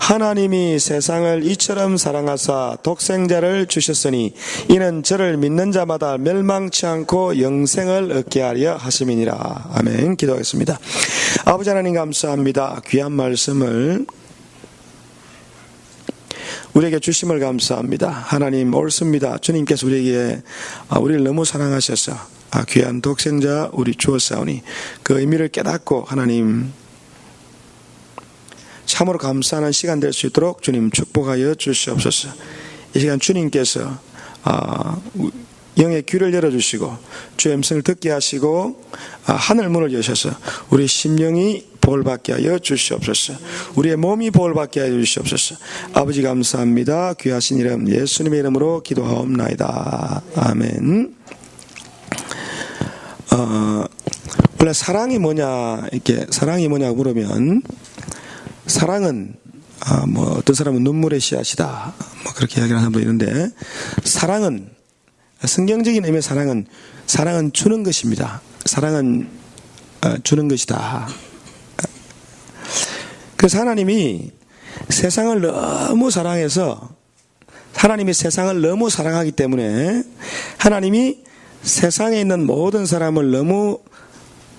하나님이 세상을 이처럼 사랑하사 독생자를 주셨으니 이는 저를 믿는 자마다 멸망치 않고 영생을 얻게 하려 하심이니라. 아멘. 기도하겠습니다. 아버지 하나님 감사합니다. 귀한 말씀을 우리에게 주심을 감사합니다. 하나님 옳습니다. 주님께서 우리를 너무 사랑하셔서 귀한 독생자 우리 주었사오니 그 의미를 깨닫고 하나님 참으로 감사하는 시간 될 수 있도록 주님 축복하여 주시옵소서. 이 시간 주님께서 영의 귀를 열어주시고 주의 음성을 듣게 하시고 하늘 문을 여셔서 우리 심령이 보호받게 하여 주시옵소서. 우리의 몸이 보호받게 하여 주시옵소서. 아버지 감사합니다. 귀하신 이름 예수님의 이름으로 기도하옵나이다. 아멘. 원래 사랑이 뭐냐 물으면 사랑은 어떤 사람은 눈물의 씨앗이다 그렇게 이야기하는 사람도 있는데, 사랑은 성경적인 의미의 사랑은 주는 것입니다. 사랑은 주는 것이다. 그래서 하나님이 세상을 너무 사랑해서 하나님이 세상을 너무 사랑하기 때문에 하나님이 세상에 있는 모든 사람을 너무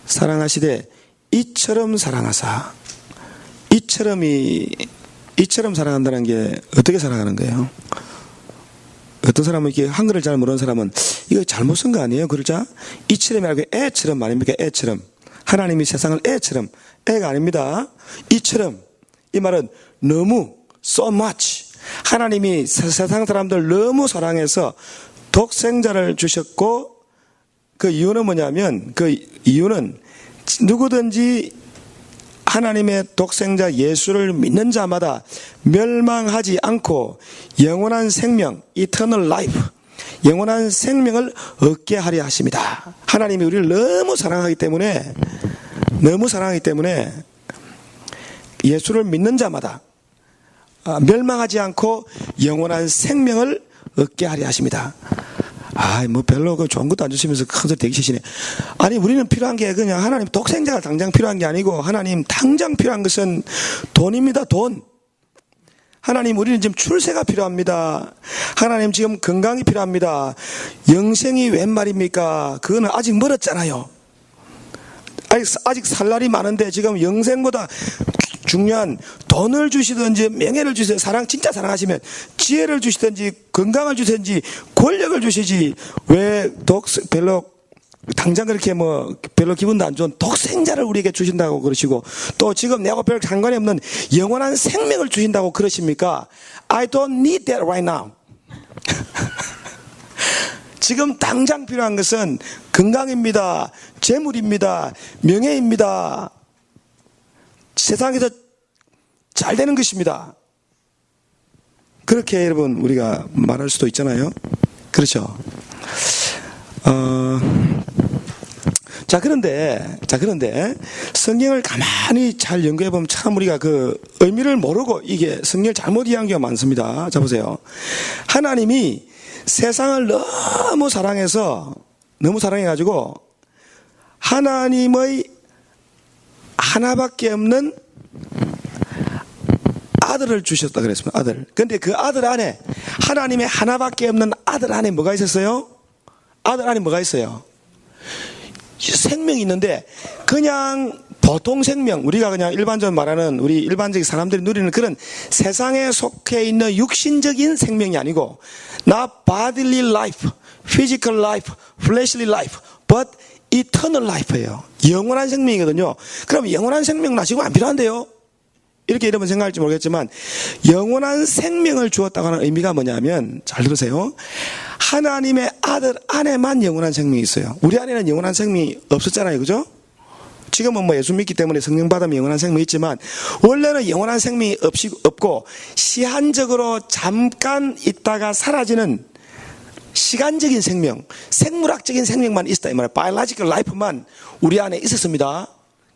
사랑하시되 이처럼 사랑하사, 이처럼 사랑한다는 게 어떻게 사랑하는 거예요? 어떤 사람은 이렇게 한글을 잘 모르는 사람은 이거 잘못 쓴 거 아니에요? 그러자 이처럼이 아니고 애처럼 말입니까? 애처럼. 하나님이 세상을 애처럼. 애가 아닙니다. 이처럼. 이 말은 너무, so much. 하나님이 세상 사람들 너무 사랑해서 독생자를 주셨고, 그 이유는 뭐냐면, 그 이유는 누구든지 하나님의 독생자 예수를 믿는 자마다 멸망하지 않고 영원한 생명, eternal life, 영원한 생명을 얻게 하려 하십니다. 하나님이 우리를 너무 사랑하기 때문에 예수를 믿는 자마다 멸망하지 않고 영원한 생명을 얻게 하려 하십니다. 별로 좋은 것도 안 주시면서 큰 소리 되게 치시네. 아니, 우리는 필요한 게 그냥 하나님 독생자가 당장 필요한 게 아니고, 하나님 당장 필요한 것은 돈입니다. 돈. 하나님, 우리는 지금 출세가 필요합니다. 하나님, 지금 건강이 필요합니다. 영생이 웬 말입니까? 그거는 아직 멀었잖아요. 아직 살 날이 많은데 지금 영생보다 중요한 돈을 주시든지 명예를 주시든지, 진짜 사랑하시면 지혜를 주시든지 건강을 주시든지 권력을 주시지, 왜 별로 당장 그렇게 별로 기분도 안 좋은 독생자를 우리에게 주신다고 그러시고, 또 지금 내하고 별 상관이 없는 영원한 생명을 주신다고 그러십니까? I don't need that right now. 지금 당장 필요한 것은 건강입니다. 재물입니다. 명예입니다. 세상에서 잘 되는 것입니다. 그렇게 여러분 우리가 말할 수도 있잖아요. 그렇죠. 그런데 성경을 가만히 잘 연구해 보면 참 우리가 그 의미를 모르고 이게 성경을 잘못 이해한 경우가 많습니다. 자, 보세요. 하나님이 세상을 너무 사랑해가지고 하나님의 하나밖에 없는 아들을 주셨다 그랬습니다. 아들. 근데 그 아들 안에, 하나님의 하나밖에 없는 아들 안에 뭐가 있었어요? 아들 안에 뭐가 있어요? 생명이 있는데, 그냥 보통 생명, 우리가 그냥 일반적으로 말하는 우리 일반적인 사람들이 누리는 그런 세상에 속해 있는 육신적인 생명이 아니고, not bodily life, physical life, fleshly life, but eternal life예요. 영원한 생명이거든요. 그럼 영원한 생명 나 지금 안 필요한데요? 이렇게 여러분 생각할지 모르겠지만, 영원한 생명을 주었다고 하는 의미가 뭐냐면, 잘 들으세요. 하나님의 아들 안에만 영원한 생명이 있어요. 우리 안에는 영원한 생명이 없었잖아요. 그죠? 지금은 예수 믿기 때문에 성령 받으면 영원한 생명이 있지만, 원래는 영원한 생명이 없고 시한적으로 잠깐 있다가 사라지는 시간적인 생명, 생물학적인 생명만 있었다 이 말이에요. biological life만 우리 안에 있었습니다.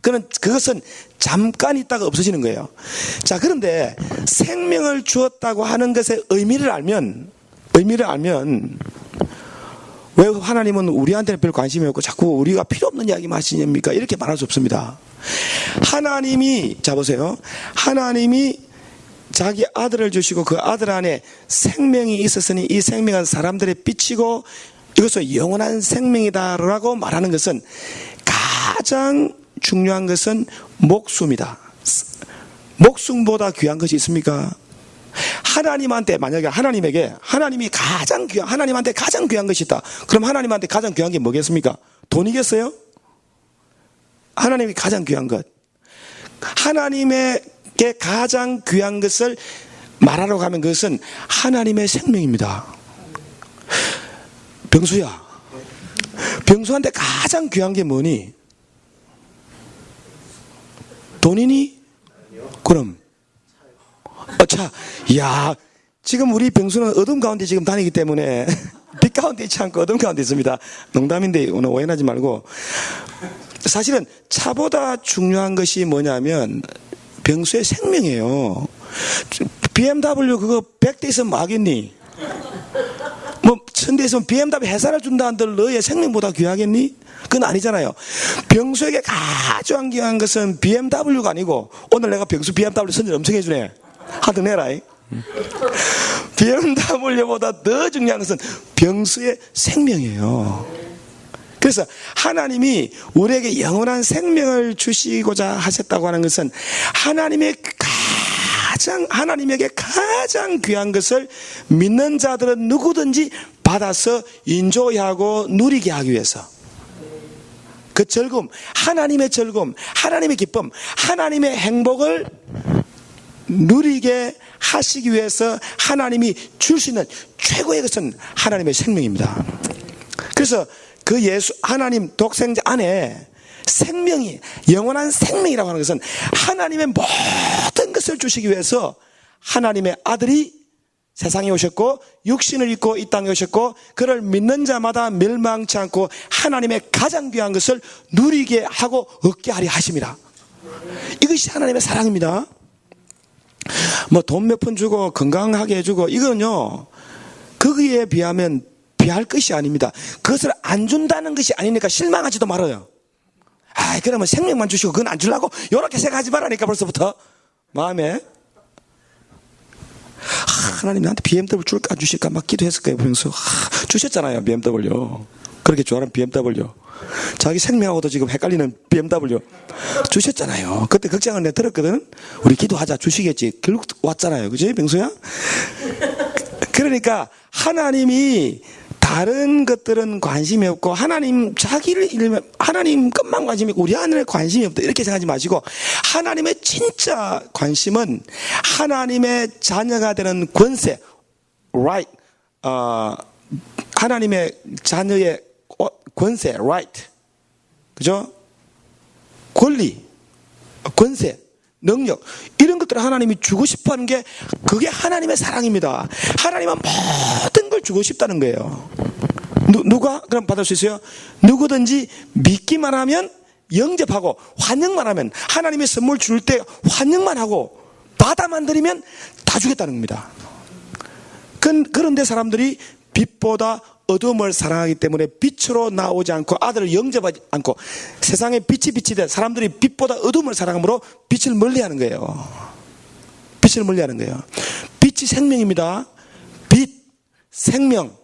그것은 잠깐 있다가 없어지는 거예요. 자, 그런데 생명을 주었다고 하는 것의 의미를 알면 왜 하나님은 우리한테는 별 관심이 없고 자꾸 우리가 필요 없는 이야기만 하시냐입니까? 이렇게 말할 수 없습니다. 하나님이, 자 보세요. 하나님이 자기 아들을 주시고 그 아들 안에 생명이 있었으니 이 생명은 사람들의 빛이고 이것은 영원한 생명이다라고 말하는 것은 가장 중요한 것은 목숨이다. 목숨보다 귀한 것이 있습니까? 하나님한테 만약에 하나님한테 가장 귀한 것이 있다. 그럼 하나님한테 가장 귀한 게 뭐겠습니까? 돈이겠어요? 하나님이 가장 귀한 것. 하나님에게 가장 귀한 것을 말하러 가면 그것은 하나님의 생명입니다. 병수야, 병수한테 가장 귀한 게 뭐니? 돈이니? 그럼 차. 이야, 지금 우리 병수는 어둠 가운데 지금 다니기 때문에 빛 가운데 있지 않고 어둠 가운데 있습니다. 농담인데 오늘 오해하지 말고, 사실은 차보다 중요한 것이 뭐냐면 병수의 생명이에요. BMW 그거 100대 있으면 뭐 하겠니? 뭐 1000대 있으면 BMW 회사를 준다 한들 너의 생명보다 귀하겠니? 그건 아니잖아요. 병수에게 가장 귀한 것은 BMW가 아니고, 오늘 내가 병수 BMW 선전 엄청 해주네. 하등 내라. BMW보다 더 중요한 것은 병수의 생명이에요. 그래서 하나님이 우리에게 영원한 생명을 주시고자 하셨다고 하는 것은 하나님에게 가장 귀한 것을 믿는 자들은 누구든지 받아서 인조하고 누리게 하기 위해서, 그 즐거움, 하나님의 기쁨, 하나님의 행복을 누리게 하시기 위해서 하나님이 줄 수 있는 최고의 것은 하나님의 생명입니다. 그래서 그 하나님 독생자 안에 생명이, 영원한 생명이라고 하는 것은 하나님의 모든 것을 주시기 위해서 하나님의 아들이 세상에 오셨고 육신을 입고 이 땅에 오셨고, 그를 믿는 자마다 멸망치 않고 하나님의 가장 귀한 것을 누리게 하고 얻게 하려 하심이라. 이것이 하나님의 사랑입니다. 뭐 돈 몇 푼 주고 건강하게 해주고 이거는요, 거기에 비하면 비할 것이 아닙니다. 그것을 안 준다는 것이 아니니까 실망하지도 말아요. 그러면 생명만 주시고 그건 안 주려고 이렇게 생각하지 말라니까 벌써부터 마음에. 하나님 나한테 BMW 줄까 안 주실까 막 기도했을 거예요. 보면서 주셨잖아요. BMW 그렇게 좋아하는 BMW, 자기 생명하고도 지금 헷갈리는 BMW 주셨잖아요. 그때 걱정을 내가 들었거든. 우리 기도하자 주시겠지. 결국 왔잖아요. 그지 병수야? 그러니까 하나님이 다른 것들은 관심이 없고 하나님 하나님 것만 관심이 있고 우리 하늘에 관심이 없다 이렇게 생각하지 마시고, 하나님의 진짜 관심은 하나님의 자녀가 되는 권세, right, 하나님의 자녀의 권세, right, 그죠? 권리, 권세, 능력, 이런 것들을 하나님이 주고 싶어하는 게, 그게 하나님의 사랑입니다. 하나님은 모든 걸 주고 싶다는 거예요. 누가 그럼 받을 수 있어요? 누구든지 믿기만 하면, 영접하고 환영만 하면, 하나님의 선물 줄 때 환영만 하고 받아만 들이면 다 주겠다는 겁니다. 그런데 사람들이 빛보다 어둠을 사랑하기 때문에 빛으로 나오지 않고 아들을 영접하지 않고, 세상에 빛이 돼 사람들이 빛보다 어둠을 사랑함으로 빛을 멀리하는 거예요. 빛을 멀리하는 거예요. 빛이 생명입니다. 빛, 생명.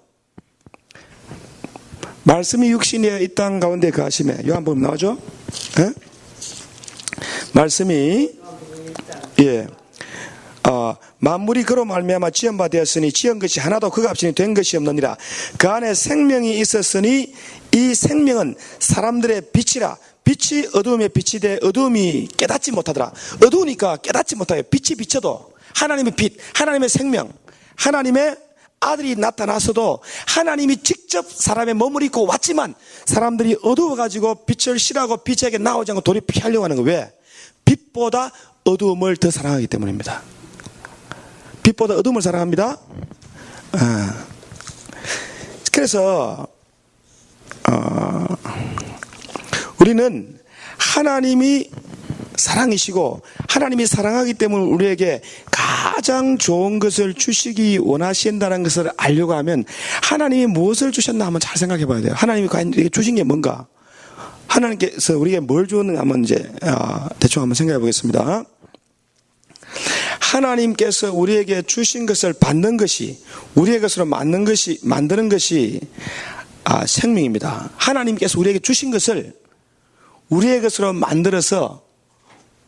말씀이 육신에 이 땅 가운데 거하심에, 요한복음 나오죠? 예? 말씀이 만물이 그로 말미암아 지은 바 되었으니 지은 것이 하나도 그가 없이는 된 것이 없느니라. 그 안에 생명이 있었으니 이 생명은 사람들의 빛이라. 빛이 어두움에 빛이 돼 어두움이 깨닫지 못하더라. 어두우니까 깨닫지 못해요. 빛이 비쳐도 하나님의 빛, 하나님의 생명, 하나님의 아들이 나타나서도 하나님이 직접 사람의 몸을 입고 왔지만 사람들이 어두워가지고 빛을 싫어하고 빛에게 나오지 않고 도리 피하려고 하는 거예요. 왜? 빛보다 어두움을 더 사랑하기 때문입니다. 빛보다 어둠을 사랑합니다. 그래서 우리는 하나님이 사랑이시고 하나님이 사랑하기 때문에 우리에게 가장 좋은 것을 주시기 원하신다는 것을 알려고 하면, 하나님이 무엇을 주셨나 한번 잘 생각해 봐야 돼요. 하나님이 과연 우리에게 주신 게 뭔가, 하나님께서 우리에게 뭘 주었는가 한번 이제 대충 한번 생각해 보겠습니다. 하나님께서 우리에게 주신 것을 받는 것이, 우리의 것으로 만드는 것이 생명입니다. 하나님께서 우리에게 주신 것을 우리의 것으로 만들어서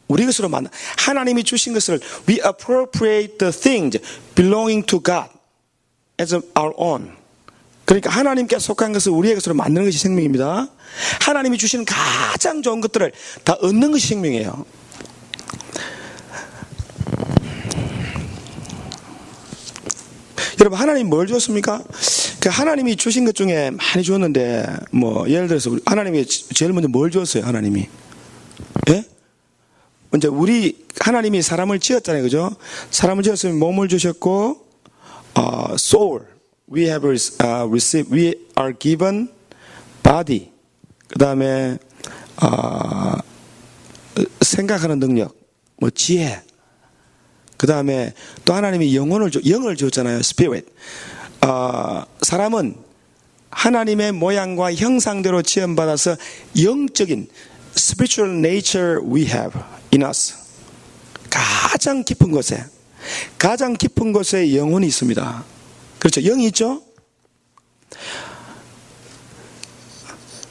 우리 것으로 하나님이 주신 것을 we appropriate the things belonging to God as our own. 그러니까 하나님께 속한 것을 우리의 것으로 만드는 것이 생명입니다. 하나님이 주시는 가장 좋은 것들을 다 얻는 것이 생명이에요. 여러분, 하나님 뭘 주었습니까? 그 하나님이 주신 것 중에 많이 주었는데, 예를 들어서 하나님이 제일 먼저 뭘 주었어요? 하나님이, 예? 먼저 하나님이 사람을 지었잖아요, 그죠? 사람을 지었으면 몸을 주셨고, soul, we are given body. 그 다음에 생각하는 능력, 지혜. 그 다음에 또 하나님이 영을 주었잖아요. spirit. 사람은 하나님의 모양과 형상대로 지음받아서 영적인 spiritual nature we have in us. 가장 깊은 곳에 영혼이 있습니다. 그렇죠? 영이 있죠?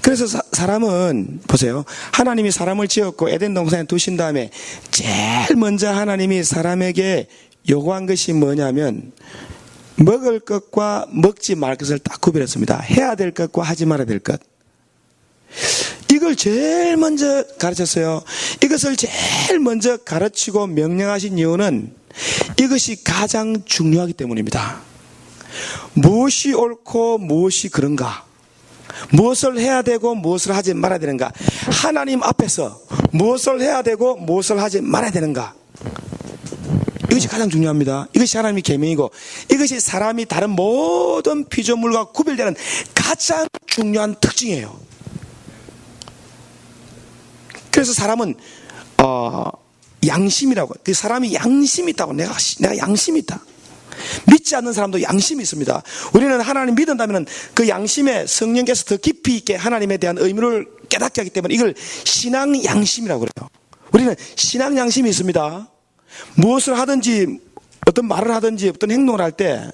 그래서 사람은 보세요. 하나님이 사람을 지었고 에덴 동산에 두신 다음에 제일 먼저 하나님이 사람에게 요구한 것이 뭐냐면 먹을 것과 먹지 말 것을 딱 구별했습니다. 해야 될 것과 하지 말아야 될 것. 이걸 제일 먼저 가르쳤어요. 이것을 제일 먼저 가르치고 명령하신 이유는 이것이 가장 중요하기 때문입니다. 무엇이 옳고 무엇이 그런가, 무엇을 해야 되고 무엇을 하지 말아야 되는가, 하나님 앞에서 무엇을 해야 되고 무엇을 하지 말아야 되는가, 이것이 가장 중요합니다. 이것이 하나님의 계명이고 이것이 사람이 다른 모든 피조물과 구별되는 가장 중요한 특징이에요. 그래서 사람은 양심이라고, 그 사람이 양심이 있다고, 내가 양심이 있다. 믿지 않는 사람도 양심이 있습니다. 우리는 하나님 믿는다면 그 양심에 성령께서 더 깊이 있게 하나님에 대한 의무를 깨닫게 하기 때문에 이걸 신앙 양심이라고 그래요. 우리는 신앙 양심이 있습니다. 무엇을 하든지, 어떤 말을 하든지, 어떤 행동을 할 때,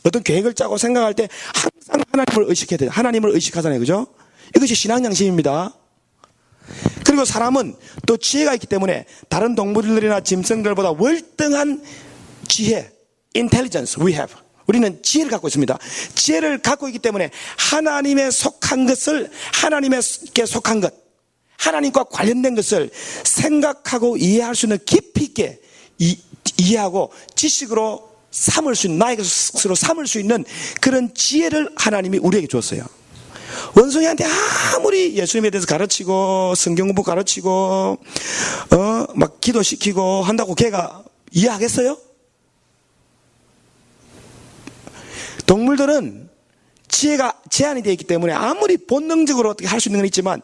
어떤 계획을 짜고 생각할 때 항상 하나님을 의식해야 돼요. 하나님을 의식하잖아요, 그죠? 이것이 신앙 양심입니다. 그리고 사람은 또 지혜가 있기 때문에 다른 동물들이나 짐승들보다 월등한 지혜, intelligence we have. 우리는 지혜를 갖고 있습니다. 지혜를 갖고 있기 때문에 하나님에 속한 것을, 하나님께 속한 것, 하나님과 관련된 것을 생각하고 이해할 수 있는, 깊이 있게 이해하고 지식으로 삼을 수 있는, 나의 것으로 삼을 수 있는 그런 지혜를 하나님이 우리에게 줬어요. 원숭이한테 아무리 예수님에 대해서 가르치고 성경 공부 가르치고 막 기도시키고 한다고 걔가 이해하겠어요? 동물들은 지혜가 제한이 되어 있기 때문에 아무리 본능적으로 어떻게 할 수 있는 건 있지만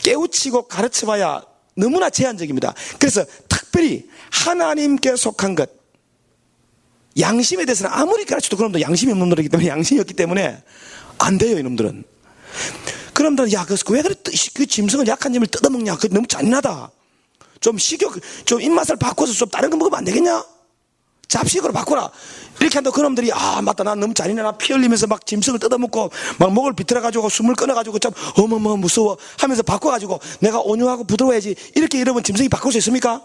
깨우치고 가르쳐봐야 너무나 제한적입니다. 그래서 특별히 하나님께 속한 것, 양심에 대해서는 아무리 가르쳐도 그놈도 양심이 없는 놈들이기 때문에, 양심이 없기 때문에 안 돼요, 이놈들은. 그놈들은, 야, 왜 그래, 그 짐승을, 약한 짐을 뜯어먹냐, 그거 너무 잔인하다. 좀 좀 입맛을 바꿔서 좀 다른 거 먹으면 안 되겠냐? 잡식으로 바꾸라. 이렇게 한다고 그놈들이, 맞다, 난 너무 잔인해, 나 피 흘리면서 막 짐승을 뜯어먹고 막 목을 비틀어가지고 숨을 끊어가지고 좀 어머머 무서워 하면서 바꿔가지고 내가 온유하고 부드러워야지, 이렇게 이러면 짐승이 바꿀 수 있습니까?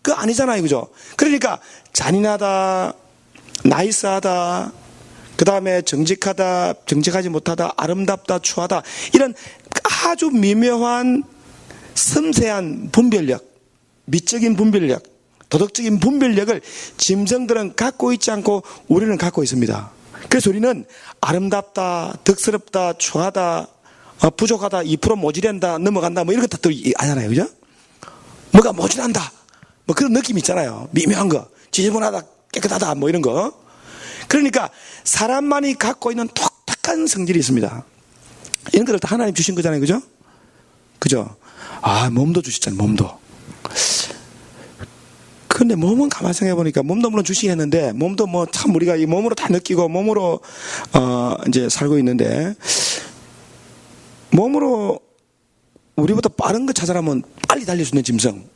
그거 아니잖아요, 그죠? 그러니까 잔인하다, 나이스하다, 그 다음에 정직하다, 정직하지 못하다, 아름답다, 추하다, 이런 아주 미묘한 섬세한 분별력, 미적인 분별력, 도덕적인 분별력을 짐승들은 갖고 있지 않고 우리는 갖고 있습니다. 그래서 우리는 아름답다, 덕스럽다, 추하다, 부족하다, 2% 모자란다, 넘어간다, 이런 것도 아잖아요, 그죠? 뭐가 모자란다, 그런 느낌 있잖아요. 미묘한 거, 지저분하다, 깨끗하다, 이런 거. 그러니까 사람만이 갖고 있는 독특한 성질이 있습니다. 이런 것들 다 하나님 주신 거잖아요, 그죠? 그죠? 몸도 주셨잖아요, 몸도. 근데 몸은 가만히 생각해보니까, 몸도 물론 주시긴 했는데, 몸도 참 우리가 이 몸으로 다 느끼고, 몸으로, 이제 살고 있는데, 몸으로 우리보다 빠른 거 찾아라면 빨리 달릴 수 있는 짐승.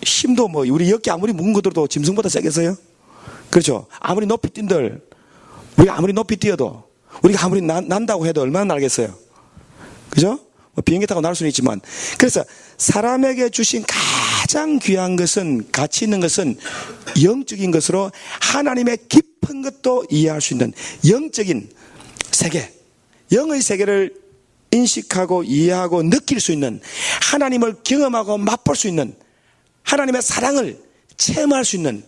힘도 뭐 우리 어깨 아무리 무거운 것들도 짐승보다 세겠어요? 그렇죠? 아무리 높이 뛴들 우리가 아무리 높이 뛰어도 우리가 아무리 난다고 해도 얼마나 날겠어요? 그죠? 뭐 비행기 타고 날 수는 있지만, 그래서 사람에게 주신 가장 귀한 것은, 가치 있는 것은 영적인 것으로 하나님의 깊은 것도 이해할 수 있는 영적인 세계, 영의 세계를 인식하고 이해하고 느낄 수 있는, 하나님을 경험하고 맛볼 수 있는, 하나님의 사랑을 체험할 수 있는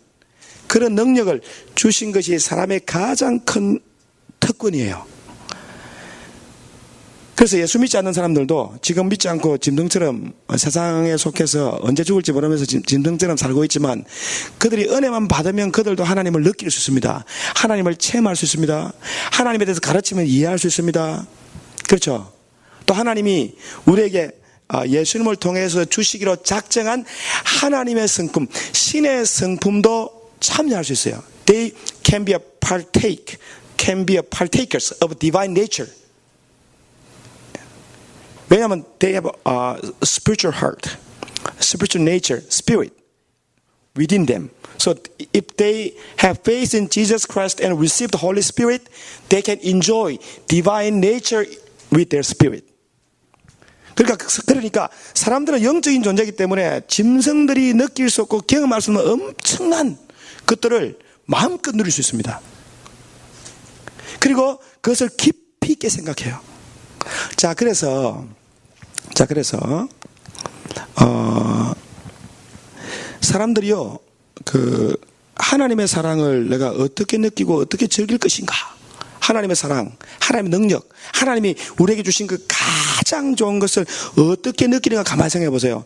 그런 능력을 주신 것이 사람의 가장 큰 특권이에요. 그래서 예수 믿지 않는 사람들도 지금 믿지 않고 짐승처럼 세상에 속해서 언제 죽을지 모르면서 짐승처럼 살고 있지만, 그들이 은혜만 받으면 그들도 하나님을 느낄 수 있습니다. 하나님을 체험할 수 있습니다. 하나님에 대해서 가르치면 이해할 수 있습니다. 그렇죠? 또 하나님이 우리에게 예수님을 통해서 주시기로 작정한 하나님의 성품, 신의 성품도 참여할 수 있어요. They can be partakers of divine nature. 왜냐하면 they have a spiritual heart, spiritual nature, spirit within them. So if they have faith in Jesus Christ and receive the Holy Spirit, they can enjoy divine nature with their spirit. 그러니까 사람들은 영적인 존재이기 때문에 짐승들이 느낄 수 없고 경험할 수 없는 엄청난 것들을 마음껏 누릴 수 있습니다. 그리고 그것을 깊이 있게 생각해요. 자, 그래서 사람들이요, 하나님의 사랑을 내가 어떻게 느끼고 어떻게 즐길 것인가? 하나님의 사랑, 하나님의 능력, 하나님이 우리에게 주신 그 가장 좋은 것을 어떻게 느끼는가 가만히 생각해 보세요.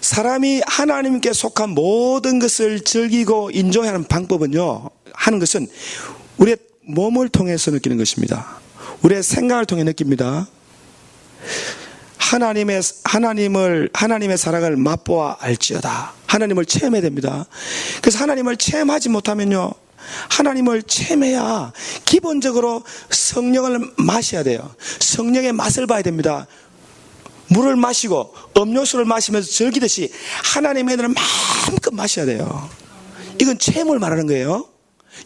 사람이 하나님께 속한 모든 것을 즐기고 인조하는 방법은요, 하는 것은 우리의 몸을 통해서 느끼는 것입니다. 우리의 생각을 통해 느낍니다. 하나님의 사랑을 맛보아 알지어다. 하나님을 체험해야 됩니다. 그래서 하나님을 체험하지 못하면요, 하나님을 체험해야 기본적으로 성령을 마셔야 돼요. 성령의 맛을 봐야 됩니다. 물을 마시고 음료수를 마시면서 즐기듯이 하나님의 은혜를 마음껏 마셔야 돼요. 이건 체험을 말하는 거예요.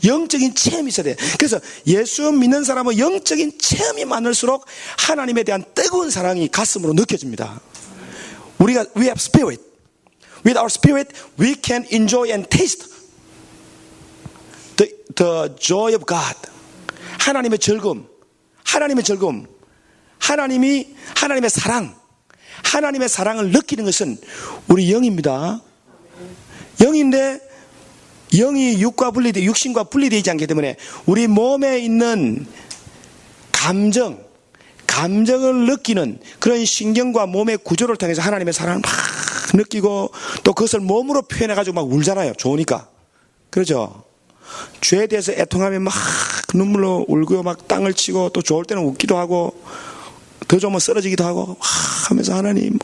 영적인 체험이 있어야 돼요. 그래서 예수 믿는 사람은 영적인 체험이 많을수록 하나님에 대한 뜨거운 사랑이 가슴으로 느껴집니다. we have spirit. With our spirit, we can enjoy and taste the joy of God. 하나님의 즐거움, 하나님의 사랑을 느끼는 것은 우리 영입니다. 영인데 영이 육신과 분리되지 않기 때문에 우리 몸에 있는 감정을 느끼는 그런 신경과 몸의 구조를 통해서 하나님의 사랑을 막 느끼고, 또 그것을 몸으로 표현해가지고 막 울잖아요. 좋으니까. 그렇죠? 죄에 대해서 애통하면 막 눈물로 울고요, 막 땅을 치고, 또 좋을 때는 웃기도 하고, 더 좋으면 쓰러지기도 하고 하면서 하나님,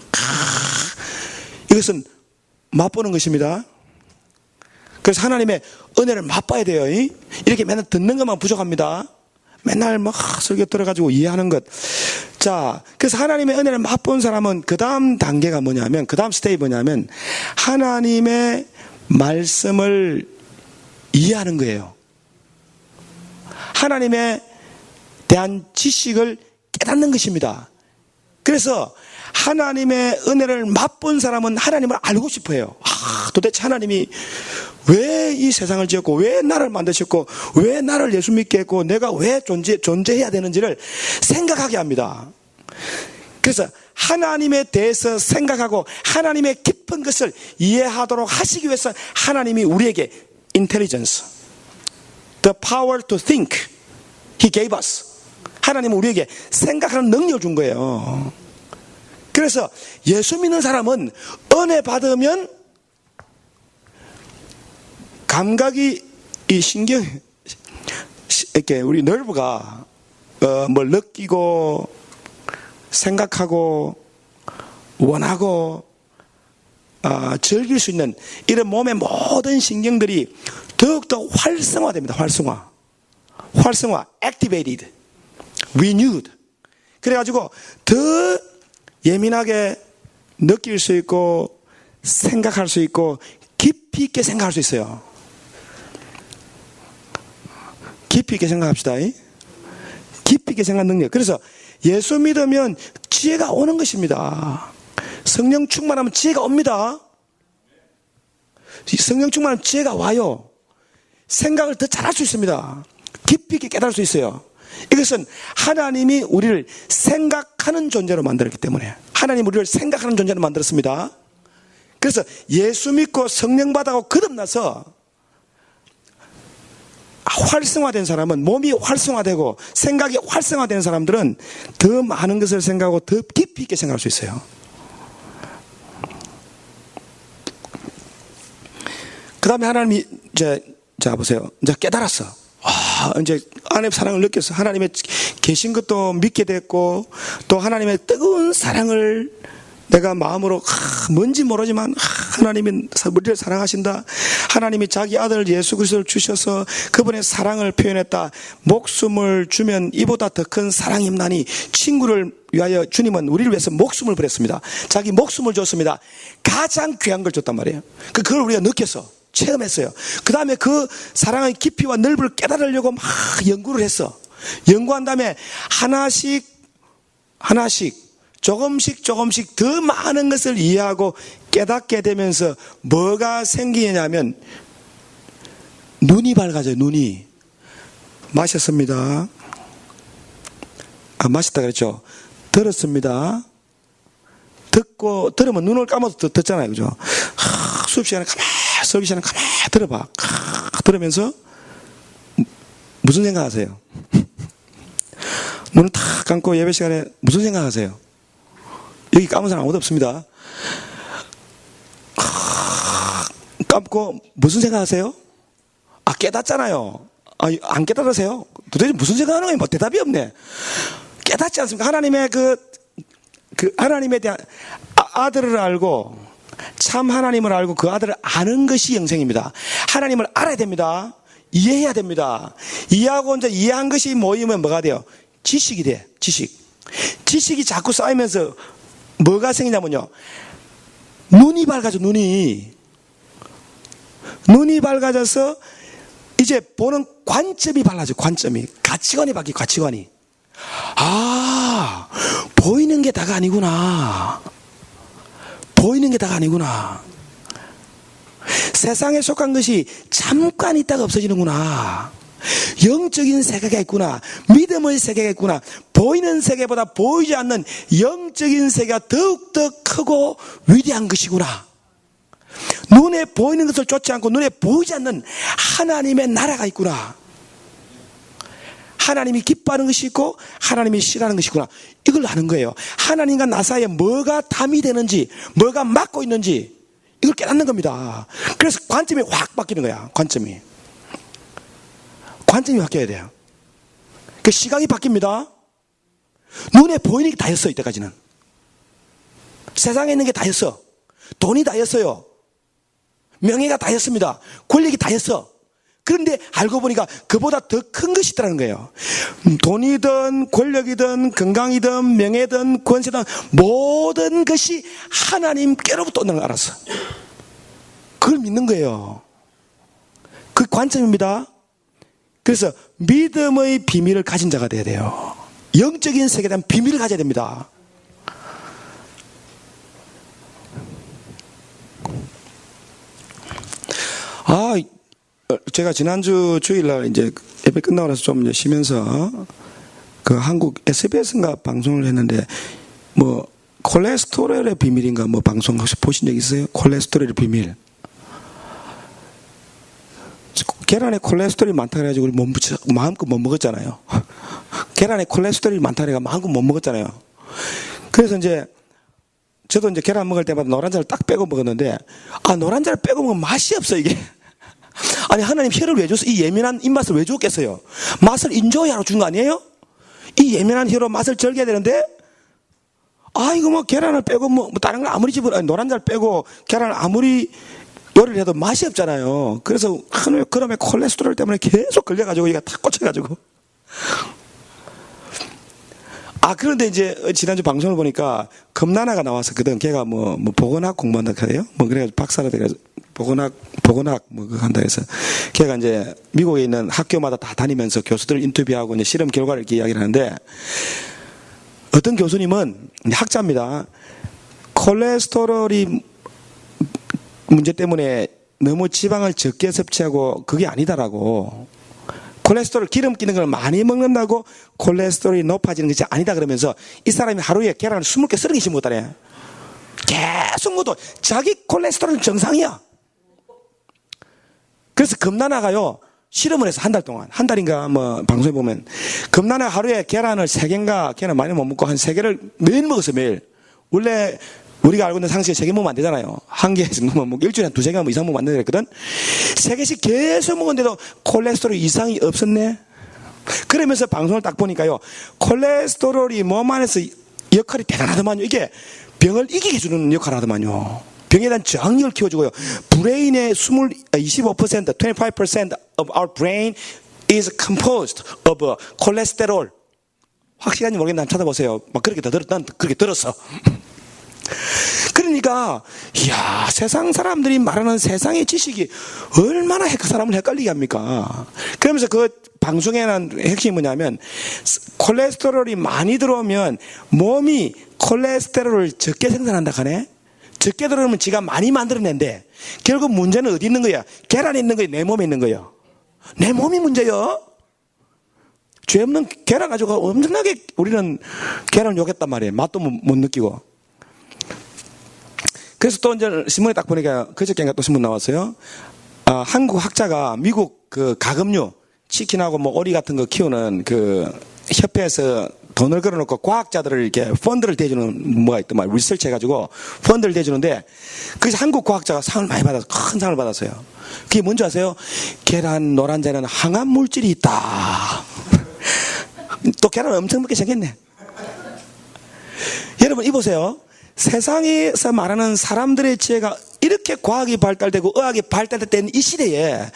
이것은 맛보는 것입니다. 그래서 하나님의 은혜를 맛봐야 돼요. 이렇게 맨날 듣는 것만 부족합니다. 맨날 막 설교 들어가지고 이해하는 것. 자, 그래서 하나님의 은혜를 맛본 사람은 그 다음 단계가 뭐냐면, 그 다음 스테이 뭐냐면, 하나님의 말씀을 이해하는 거예요. 하나님에 대한 지식을 깨닫는 것입니다. 그래서 하나님의 은혜를 맛본 사람은 하나님을 알고 싶어요. 도대체 하나님이 왜 이 세상을 지었고, 왜 나를 만드셨고, 왜 나를 예수 믿게 했고, 내가 왜 존재해야 되는지를 생각하게 합니다. 그래서 하나님에 대해서 생각하고 하나님의 깊은 것을 이해하도록 하시기 위해서 하나님이 우리에게 intelligence, the power to think, He gave us. 하나님은 우리에게 생각하는 능력을 준 거예요. 그래서 예수 믿는 사람은 은혜 받으면 감각이, 이 신경, 이렇게 우리 nerve가 뭘 느끼고 생각하고 원하고 즐길 수 있는 이런 몸의 모든 신경들이 더욱더 활성화됩니다. 활성화, activated, renewed. 그래가지고 더 예민하게 느낄 수 있고 생각할 수 있고 깊이 있게 생각할 수 있어요. 깊이 있게 생각합시다. 깊이 있게 생각 능력. 그래서 예수 믿으면 지혜가 오는 것입니다. 성령 충만하면 지혜가 옵니다. 성령 충만하면 지혜가 와요. 생각을 더 잘할 수 있습니다. 깊이 있게 깨달을 수 있어요. 이것은 하나님이 우리를 생각하는 존재로 만들었기 때문에, 하나님 우리를 생각하는 존재로 만들었습니다. 그래서 예수 믿고 성령 받아고 거듭나서 활성화된 사람은, 몸이 활성화되고 생각이 활성화된 사람들은 더 많은 것을 생각하고 더 깊이 있게 생각할 수 있어요. 그 다음에 하나님이 자 보세요. 이제 깨달았어. 이제 하나님의 사랑을 느꼈어. 하나님의 계신 것도 믿게 됐고, 또 하나님의 뜨거운 사랑을 내가 마음으로 뭔지 모르지만 하나님이 우리를 사랑하신다. 하나님이 자기 아들 예수 그리스도를 주셔서 그분의 사랑을 표현했다. 목숨을 주면 이보다 더 큰 사랑이 없나니, 친구를 위하여 주님은 우리를 위해서 목숨을 버렸습니다. 자기 목숨을 줬습니다. 가장 귀한 걸 줬단 말이에요. 그걸 우리가 느꼈어. 체험했어요. 그 다음에 그 사랑의 깊이와 넓이를 깨달으려고 막 연구를 했어. 연구한 다음에 하나씩 조금씩 더 많은 것을 이해하고 깨닫게 되면서 뭐가 생기냐면 눈이 밝아져요. 눈이. 마셨습니다. 마셨다 그랬죠. 들었습니다. 들으면 눈을 감아도 듣잖아요. 그죠? 수업 시간에 설교 시간에 가만히 들어봐. 들으면서 무슨 생각하세요? 눈을 탁 감고 예배 시간에 무슨 생각하세요? 여기 감은 사람 아무도 없습니다. 감고 무슨 생각하세요? 깨닫잖아요. 안 깨달으세요? 도대체 무슨 생각하는 거예요? 뭐 대답이 없네. 깨닫지 않습니까? 하나님의 하나님에 대한 아들을 알고, 참 하나님을 알고 그 아들을 아는 것이 영생입니다. 하나님을 알아야 됩니다. 이해해야 됩니다. 이해하고 이제 이해한 것이 모이면 뭐가 돼요? 지식이 돼. 지식이 자꾸 쌓이면서 뭐가 생기냐면요, 눈이 밝아져. 눈이 밝아져서 이제 보는 관점이 달라져. 가치관이 바뀌어. 가치관이. 보이는 게 다가 아니구나. 세상에 속한 것이 잠깐 있다가 없어지는구나. 영적인 세계가 있구나. 믿음의 세계가 있구나. 보이는 세계보다 보이지 않는 영적인 세계가 더욱더 크고 위대한 것이구나. 눈에 보이는 것을 쫓지 않고 눈에 보이지 않는 하나님의 나라가 있구나. 하나님이 기뻐하는 것이 있고 하나님이 싫어하는 것이 있구나. 이걸 아는 거예요. 하나님과 나 사이에 뭐가 담이 되는지, 뭐가 막고 있는지 이걸 깨닫는 겁니다. 그래서 관점이 확 바뀌는 거야. 관점이 바뀌어야 돼요. 그 시각이 바뀝니다. 눈에 보이는 게 다였어. 이때까지는 세상에 있는 게 다였어. 돈이 다였어요. 명예가 다였습니다. 권력이 다였어. 그런데 알고 보니까 그보다 더 큰 것이 있다는 거예요. 돈이든 권력이든 건강이든 명예든 권세든 모든 것이 하나님께로부터 온다는 걸 알았어. 그걸 믿는 거예요. 그 관점입니다. 그래서 믿음의 비밀을 가진 자가 돼야 돼요. 영적인 세계에 대한 비밀을 가져야 됩니다. 제가 지난주 주일날 이제 예배 끝나고 나서 좀 이제 쉬면서 그 한국 SBS인가 방송을 했는데, 뭐 콜레스테롤의 비밀인가 뭐 방송 혹시 보신 적 있어요? 콜레스테롤의 비밀. 계란에 콜레스테롤이 많다 그래가지고 우리 마음껏 못 먹었잖아요. 계란에 콜레스테롤이 많다 그래가 마음껏 못 먹었잖아요. 그래서 이제 저도 이제 계란 먹을 때마다 노란자를 딱 빼고 먹었는데, 노란자를 빼고 먹으면 맛이 없어 이게. 아니, 하나님 혀를 왜 줬어? 이 예민한 입맛을 왜 줬겠어요? 맛을 인조하러 준 거 아니에요? 이 예민한 혀로 맛을 즐겨야 되는데, 이거 뭐 계란을 빼고 뭐 다른 걸 아무리 노란자를 빼고 계란을 아무리 요리를 해도 맛이 없잖아요. 그래서 그놈의 콜레스테롤 때문에 계속 걸려가지고 이게 다 꽂혀가지고. 그런데 이제 지난주 방송을 보니까 금나나가 나왔었거든. 걔가 뭐 보건학 공부한다 그래요? 뭐 그래가지고 박사가 돼가지고 보건학 뭐 그거 한다 해서 걔가 이제 미국에 있는 학교마다 다 다니면서 교수들 인터뷰하고 이제 실험 결과를 이렇게 이야기를 하는데 어떤 교수님은 학자입니다. 콜레스테롤이 문제 때문에 너무 지방을 적게 섭취하고 그게 아니다라고. 콜레스테롤 기름 끼는 걸 많이 먹는다고 콜레스테롤이 높아지는 것이 아니다 그러면서 이 사람이 하루에 계란을 20개 30개씩 먹었다네. 계속 먹어도 자기 콜레스테롤은 정상이야. 그래서 금나나가요 실험을 해서 한 달 동안 한 달인가 뭐 방송에 보면 금나나 하루에 계란을 3개인가 계란 많이 못 먹고 한 3개를 매일 먹었어요. 매일. 원래 우리가 알고 있는 상식에 3개 먹으면 안 되잖아요. 1개 정도만 먹고 일주일에 한 2-3개 이상 먹으면 안 된다 그랬거든. 3개씩 계속 먹었는데도 콜레스테롤 이상이 없었네. 그러면서 방송을 딱 보니까요. 콜레스테롤이 몸 안에서 역할이 대단하더만요. 이게 병을 이기게 해주는 역할을 하더만요. 병에 대한 저항력을 키워주고요. 브레인의 25% of our brain is composed of cholesterol. 확실한지 모르겠는데 한번 찾아보세요. 막 그렇게 난 그렇게 들었어. 그러니까 이야 세상 사람들이 말하는 세상의 지식이 얼마나 그 사람을 헷갈리게 합니까? 그러면서 그 방송에는 핵심이 뭐냐면 콜레스테롤이 많이 들어오면 몸이 콜레스테롤을 적게 생산한다 하네. 적게 들어오면 지가 많이 만들어낸대. 결국 문제는 어디 있는 거야? 계란에 있는 거야? 내 몸에 있는 거야? 내 몸이 문제요. 죄 없는 계란 가지고 엄청나게 우리는 계란을 욕했단 말이에요. 맛도 못 느끼고. 그래서 또 이제 신문에 딱 보니까 그저께인가 또 신문 나왔어요. 한국 학자가 미국 그 가금류 치킨하고 뭐 오리 같은 거 키우는 그 협회에서 돈을 걸어놓고 과학자들을 이렇게 펀드를 대주는 뭐가 있더만 리서치 해가지고 펀드를 대주는데 그래서 한국 과학자가 상을 많이 받아서 큰 상을 받았어요. 그게 뭔지 아세요? 계란 노란자에는 항암 물질이 있다. 또 계란 엄청 먹게 생겼네. 여러분 이보세요. 세상에서 말하는 사람들의 지혜가 이렇게 과학이 발달되고 의학이 발달된 이 시대에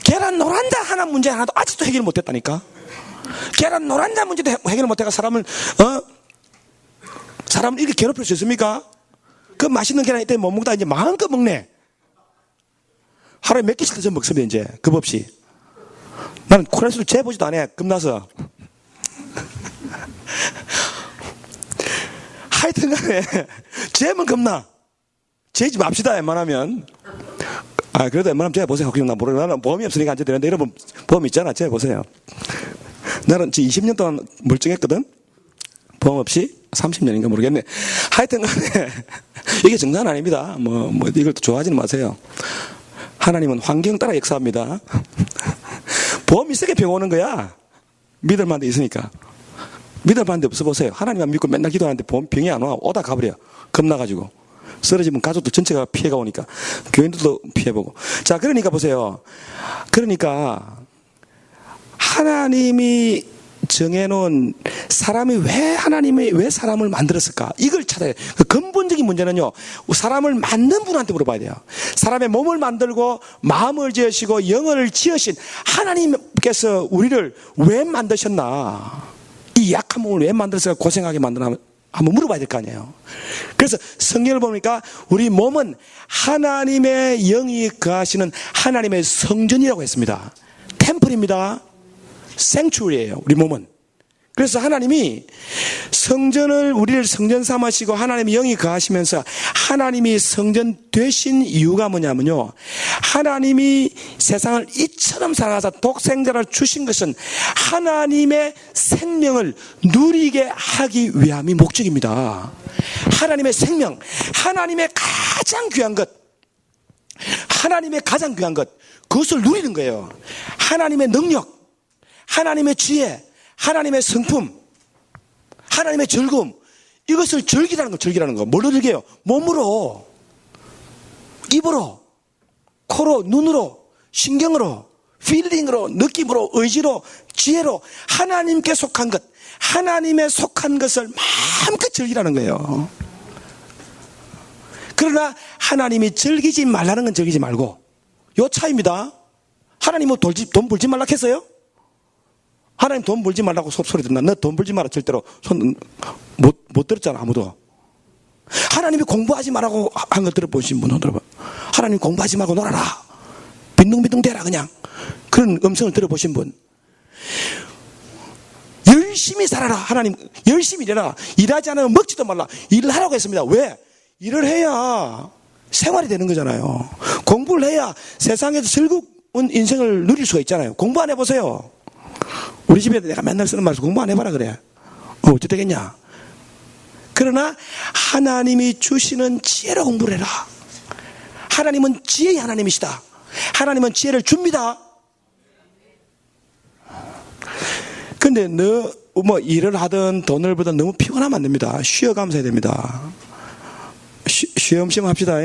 계란 노란자 하나 문제 하나도 아직도 해결 못했다니까. 계란 노란자 문제도 해결 못해가 사람을 이렇게 괴롭힐 수 있습니까? 그 맛있는 계란 이때 못 먹다 이제 마음껏 먹네. 하루에 몇 개씩 더 먹습니다 이제 급 없이. 나는 콜레스테롤 재보지도 안 해. 겁나서. 하여튼 간에 재면 겁나. 재지 맙시다 웬만하면. 그래도 웬만하면 재보세요. 혹시 나 모르겠는데 나는 보험이 없으니까 안 재되는데 여러분 보험 있잖아. 재보세요. 나는 지금 20년 동안 멀쩡했거든. 보험 없이 30년인가 모르겠네. 하여튼 간에 이게 정상 아닙니다. 뭐 이걸 또 좋아하지는 마세요. 하나님은 환경 따라 역사합니다. 보험 있으니까 병 오는 거야. 믿을 만한 데 있으니까. 믿을 만한 데 없어 보세요. 하나님만 믿고 맨날 기도하는데 보험 병이 안 와. 오다 가버려. 겁나가지고. 쓰러지면 가족도 전체가 피해가 오니까. 교인들도 피해보고. 자, 그러니까 보세요. 그러니까 하나님이 정해놓은 하나님이 왜 사람을 만들었을까? 이걸 찾아야 돼요. 그 근본적인 문제는요, 사람을 만든 분한테 물어봐야 돼요. 사람의 몸을 만들고, 마음을 지으시고, 영을 지으신 하나님께서 우리를 왜 만드셨나? 이 약한 몸을 왜 만들었을까? 고생하게 만드나? 한번 물어봐야 될 거 아니에요. 그래서 성경을 보니까 우리 몸은 하나님의 영이 거하시는 하나님의 성전이라고 했습니다. 템플입니다. 생추리예요. 우리 몸은. 그래서 하나님이 우리를 성전 삼으시고 하나님의 영이 거하시면서 하나님이 성전 되신 이유가 뭐냐면요. 하나님이 세상을 이처럼 사랑하사 독생자를 주신 것은 하나님의 생명을 누리게 하기 위함이 목적입니다. 하나님의 생명, 하나님의 가장 귀한 것, 그것을 누리는 거예요. 하나님의 능력, 하나님의 지혜, 하나님의 성품, 하나님의 즐거움, 이것을 즐기라는 거. 뭘로 즐겨요? 몸으로, 입으로, 코로, 눈으로, 신경으로, 필링으로, 느낌으로, 의지로, 지혜로 하나님께 속한 것, 하나님의 속한 것을 마음껏 즐기라는 거예요. 그러나 하나님이 즐기지 말라는 건 즐기지 말고, 요 차이입니다. 하나님은 돈 벌지 말라 했어요? 하나님 돈 벌지 말라고 소리 듣나? 너 돈 벌지 마라. 절대로 손 못 들었잖아, 아무도. 하나님이 공부하지 말라고 한 거 들어보신 분 들어봐. 하나님 공부하지 말고 놀아라. 빈둥빈둥 대라 그냥. 그런 음성을 들어보신 분. 열심히 살아라. 하나님 열심히 일해라. 일하지 않으면 먹지도 말라. 일을 하라고 했습니다. 왜? 일을 해야 생활이 되는 거잖아요. 공부를 해야 세상에서 즐거운 인생을 누릴 수가 있잖아요. 공부 안 해보세요. 우리 집에 내가 맨날 쓰는 말에서 공부 안 해봐라 그래. 어찌 되겠냐. 그러나 하나님이 주시는 지혜로 공부를 해라. 하나님은 지혜의 하나님이시다. 하나님은 지혜를 줍니다. 근데 너 일을 하든 돈을 벌든 너무 피곤하면 안 됩니다. 쉬어가면서 해야 됩니다. 쉬엄쉬엄 합시다.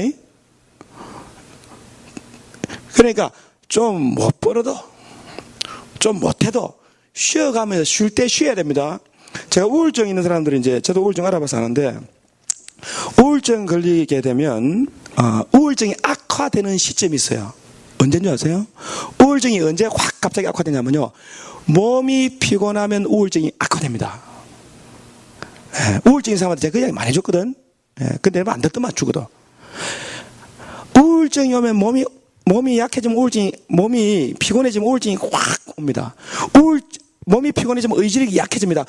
그러니까 좀 못 벌어도 좀 못해도 쉬어가면서 쉴 때 쉬어야 됩니다. 제가 우울증 있는 사람들이 저도 우울증 알아봐서 아는데, 우울증 걸리게 되면 우울증이 악화되는 시점이 있어요. 언제인 줄 아세요? 우울증이 언제 확 갑자기 악화되냐면요, 몸이 피곤하면 우울증이 악화됩니다. 우울증 있는 사람한테 제가 그 이야기 많이 해줬거든. 근데 안 듣더만 죽어도. 우울증이 오면 몸이 약해지면 몸이 피곤해지면 우울증이 확 옵니다. 몸이 피곤해지면 의지력이 약해집니다.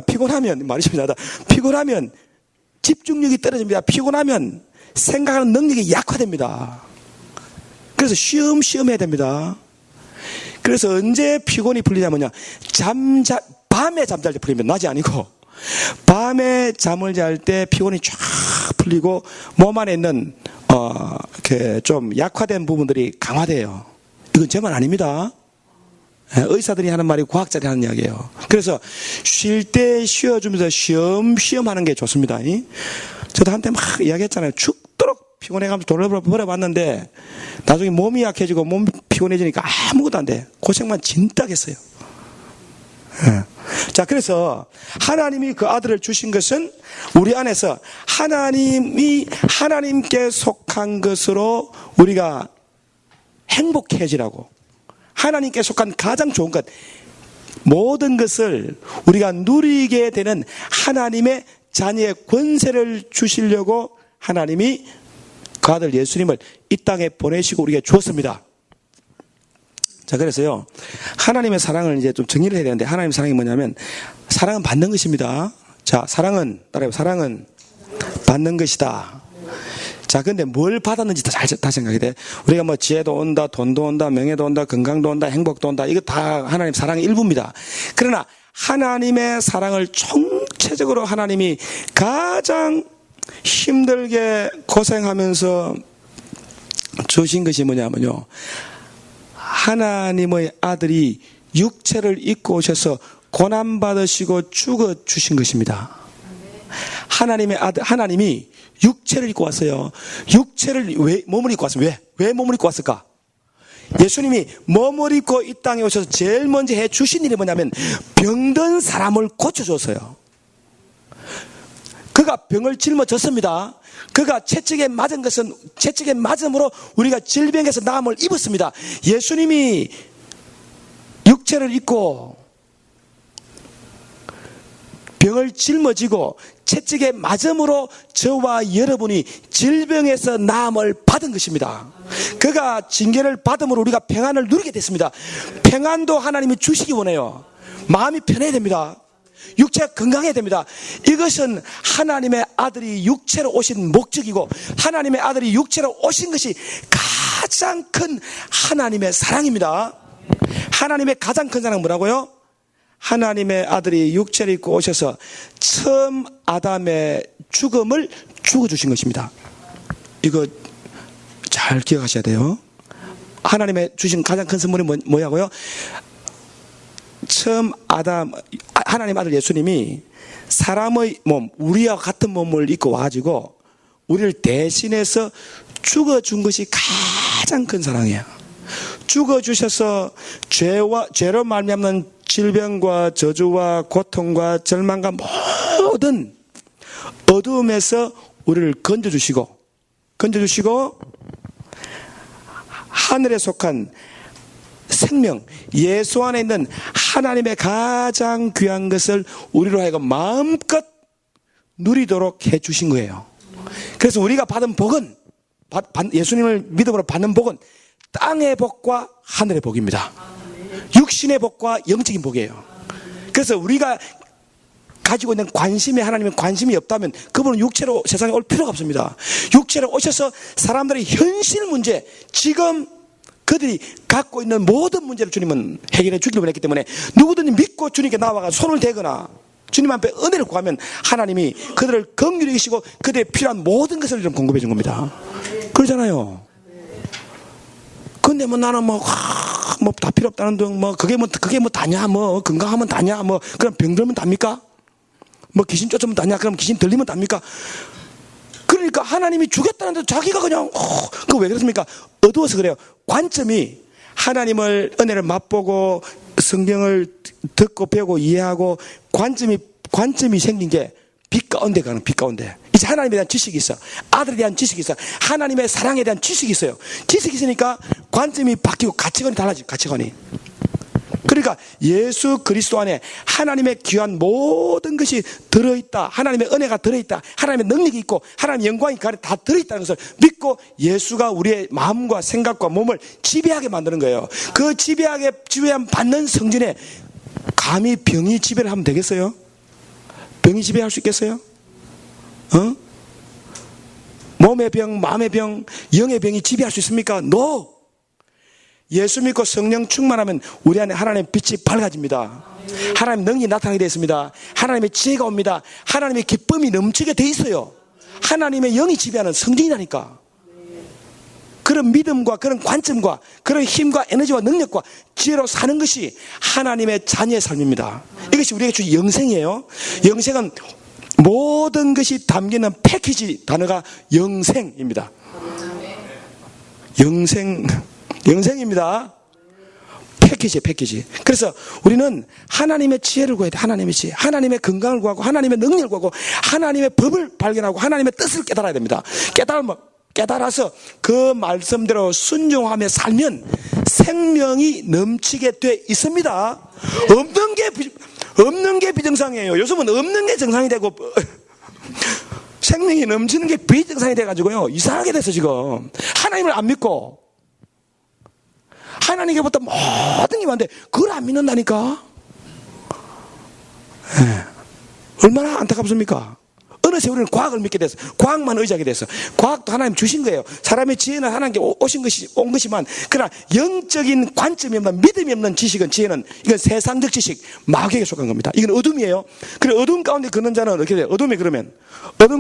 피곤하면, 말이 좀 나다. 피곤하면 집중력이 떨어집니다. 피곤하면 생각하는 능력이 약화됩니다. 그래서 쉬엄쉬엄 해야 됩니다. 그래서 언제 피곤이 풀리냐면요, 밤에 잠잘 때 풀립니다. 낮이 아니고. 밤에 잠을 잘 때 피곤이 쫙 풀리고 몸 안에 있는 이렇게 좀 약화된 부분들이 강화돼요. 이건 제 말 아닙니다. 의사들이 하는 말이 과학자들이 하는 이야기예요. 그래서 쉴 때 쉬어주면서 쉬엄쉬엄 하는 게 좋습니다. 저도 한때 막 이야기했잖아요. 죽도록 피곤해가면서 돈을 벌어봤는데 나중에 몸이 약해지고 몸이 피곤해지니까 아무것도 안 돼. 고생만 진딱 했어요. 자, 그래서 하나님이 그 아들을 주신 것은 우리 안에서 하나님께 속한 것으로 우리가 행복해지라고, 하나님께 속한 가장 좋은 것, 모든 것을 우리가 누리게 되는 하나님의 자녀의 권세를 주시려고 하나님이 그 아들 예수님을 이 땅에 보내시고 우리에게 주었습니다. 자, 그래서요, 하나님의 사랑을 이제 좀 정리를 해야 되는데, 하나님의 사랑이 뭐냐면, 사랑은 받는 것입니다. 자, 사랑은 받는 것이다. 자, 근데 뭘 받았는지 다 생각이 돼. 우리가 지혜도 온다, 돈도 온다, 명예도 온다, 건강도 온다, 행복도 온다. 이거 다 하나님 사랑의 일부입니다. 그러나 하나님의 사랑을 총체적으로 하나님이 가장 힘들게 고생하면서 주신 것이 뭐냐면요, 하나님의 아들이 육체를 입고 오셔서 고난받으시고 죽어주신 것입니다. 하나님의 아들, 하나님이 육체를 입고 왔어요. 육체를 몸을 입고 왔어요. 왜 몸을 입고 왔을까? 예수님이 몸을 입고 이 땅에 오셔서 제일 먼저 해 주신 일이 뭐냐면 병든 사람을 고쳐줬어요. 그가 병을 짊어졌습니다. 그가 채찍에 맞은 것은 채찍에 맞음으로 우리가 질병에서 나음을 입었습니다. 예수님이 육체를 입고 병을 짊어지고 채찍에 맞음으로 저와 여러분이 질병에서 나음을 받은 것입니다. 그가 징계를 받음으로 우리가 평안을 누리게 됐습니다. 평안도 하나님이 주시기 원해요. 마음이 편해야 됩니다. 육체가 건강해야 됩니다. 이것은 하나님의 아들이 육체로 오신 목적이고, 하나님의 아들이 육체로 오신 것이 가장 큰 하나님의 사랑입니다. 하나님의 가장 큰 사랑은 뭐라고요? 하나님의 아들이 육체를 입고 오셔서 처음 아담의 죽음을 죽어주신 것입니다. 이거 잘 기억하셔야 돼요. 하나님의 주신 가장 큰 선물이 뭐냐고요? 처음 하나님 아들 예수님이 사람의 몸, 우리와 같은 몸을 입고 와가지고 우리를 대신해서 죽어준 것이 가장 큰 사랑이에요. 죽어주셔서 죄로 말미암는 질병과 저주와 고통과 절망과 모든 어두움에서 우리를 건져주시고 하늘에 속한 생명, 예수 안에 있는 하나님의 가장 귀한 것을 우리로 하여금 마음껏 누리도록 해주신 거예요. 그래서 우리가 받은 복은, 예수님을 믿음으로 받는 복은 땅의 복과 하늘의 복입니다. 육신의 복과 영적인 복이에요. 그래서 우리가 가지고 있는 관심에 하나님의 관심이 없다면 그분은 육체로 세상에 올 필요가 없습니다. 육체로 오셔서 사람들의 현실 문제, 지금 그들이 갖고 있는 모든 문제를 주님은 해결해 주기로 원했기 때문에 누구든지 믿고 주님께 나와가 손을 대거나 주님 앞에 은혜를 구하면 하나님이 그들을 긍휼히 여기시고 그들의 필요한 모든 것을 좀 공급해 준 겁니다. 그러잖아요. 근데 뭐 나는 뭐 다 필요 없다는 등 그게 뭐 다냐, 건강하면 다냐, 그럼 병들면 답니까? 귀신 쫓으면 다냐, 그럼 귀신 들리면 답니까? 그러니까 하나님이 주겠다는데 자기가 그냥 그거 왜 그렇습니까? 어두워서 그래요. 관점이 하나님을 은혜를 맛보고 성경을 듣고 배우고 이해하고 관점이 생긴 게 빛 가운데 가는 빛 가운데. 이제 하나님에 대한 지식이 있어. 아들에 대한 지식이 있어. 하나님의 사랑에 대한 지식이 있어요. 지식이 있으니까 관점이 바뀌고 가치관이 달라지고 가치관이. 그러니까 예수 그리스도 안에 하나님의 귀한 모든 것이 들어있다. 하나님의 은혜가 들어있다. 하나님의 능력이 있고 하나님의 영광이 그 안에 다 들어있다는 것을 믿고 예수가 우리의 마음과 생각과 몸을 지배하게 만드는 거예요. 그 지배함 받는 성전에 감히 병이 지배를 하면 되겠어요? 병이 지배할 수 있겠어요? 몸의 병, 마음의 병, 영의 병이 지배할 수 있습니까? No! 예수 믿고 성령 충만하면 우리 안에 하나님의 빛이 밝아집니다. 하나님의 능력이 나타나게 되어 있습니다. 하나님의 지혜가 옵니다. 하나님의 기쁨이 넘치게 되어 있어요. 하나님의 영이 지배하는 성전이라니까. 그런 믿음과 그런 관점과 그런 힘과 에너지와 능력과 지혜로 사는 것이 하나님의 자녀의 삶입니다. 이것이 우리에게 주신 영생이에요. 영생은 모든 것이 담기는 패키지 단어가 영생입니다. 영생입니다. 패키지. 그래서 우리는 하나님의 지혜를 구해야 돼. 하나님의 지혜. 하나님의 건강을 구하고 하나님의 능력을 구하고 하나님의 법을 발견하고 하나님의 뜻을 깨달아야 됩니다. 깨달아서 그 말씀대로 순종하며 살면 생명이 넘치게 돼 있습니다. 없는 게 비정상이에요. 요즘은 없는 게 정상이 되고 생명이 넘치는 게 비정상이 돼가지고요. 이상하게 돼서 지금 하나님을 안 믿고 하나님께부터 모든 게 왔는데 그걸 안 믿는다니까. 얼마나 안타깝습니까? 어느 세월에는 과학을 믿게 돼서 과학만 의지하게 돼서 과학도 하나님 주신 거예요. 사람의 지혜는 하나님께 온 것이만 그러나 영적인 관점이 없는 믿음이 없는 지혜는 이건 세상적 지식 마귀에게 속한 겁니다. 이건 어둠이에요. 그래 어둠 가운데 걷는 자는 어떻게 돼요? 어둠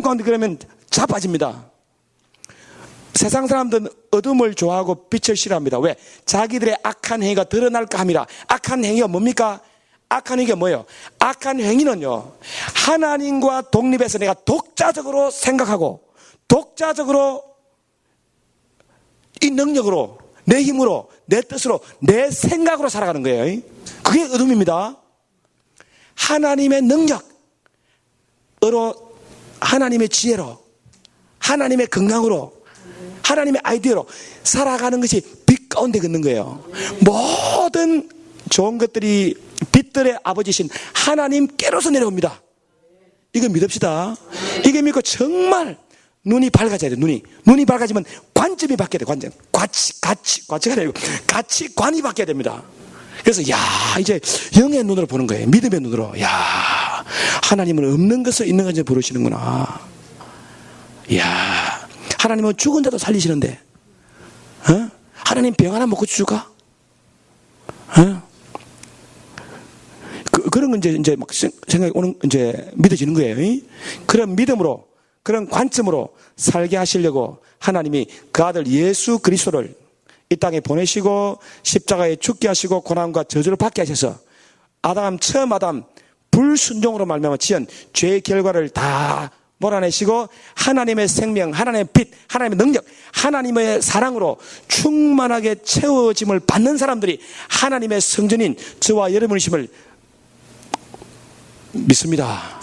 가운데 그러면 자빠집니다. 세상 사람들은 어둠을 좋아하고 빛을 싫어합니다. 왜? 자기들의 악한 행위가 드러날까 함이라. 악한 행위가 뭡니까? 악한 행위가 뭐예요? 악한 행위는요, 하나님과 독립해서 내가 독자적으로 생각하고 독자적으로 이 능력으로 내 힘으로 내 뜻으로 내 생각으로 살아가는 거예요. 그게 어둠입니다. 하나님의 능력으로, 하나님의 지혜로, 하나님의 건강으로, 하나님의 아이디어로 살아가는 것이 빛 가운데 걷는 거예요. 모든 좋은 것들이 빛들의 아버지신 하나님께로서 내려옵니다. 이거 믿읍시다. 이게 믿고 정말 눈이 밝아져야 돼. 눈이 밝아지면 관점이 바뀌어야 돼. 관점. 가치가 아니고 가치관이 바뀌어야 됩니다. 그래서 이제 영의 눈으로 보는 거예요. 믿음의 눈으로. 하나님은 없는 것을 있는 것을 부르시는구나. 하나님은 죽은 자도 살리시는데, 하나님 병 하나 먹고 줄까? 그런 건 이제 막 생각이 이제 믿어지는 거예요. 그런 믿음으로, 그런 관점으로 살게 하시려고 하나님이 그 아들 예수 그리스도를 이 땅에 보내시고 십자가에 죽게 하시고 고난과 저주를 받게 하셔서 처음 아담 불순종으로 말미암아 지은 죄의 결과를 다 몰아내시고 하나님의 생명, 하나님의 빛, 하나님의 능력, 하나님의 사랑으로 충만하게 채워짐을 받는 사람들이 하나님의 성전인 저와 여러분이심을 믿습니다.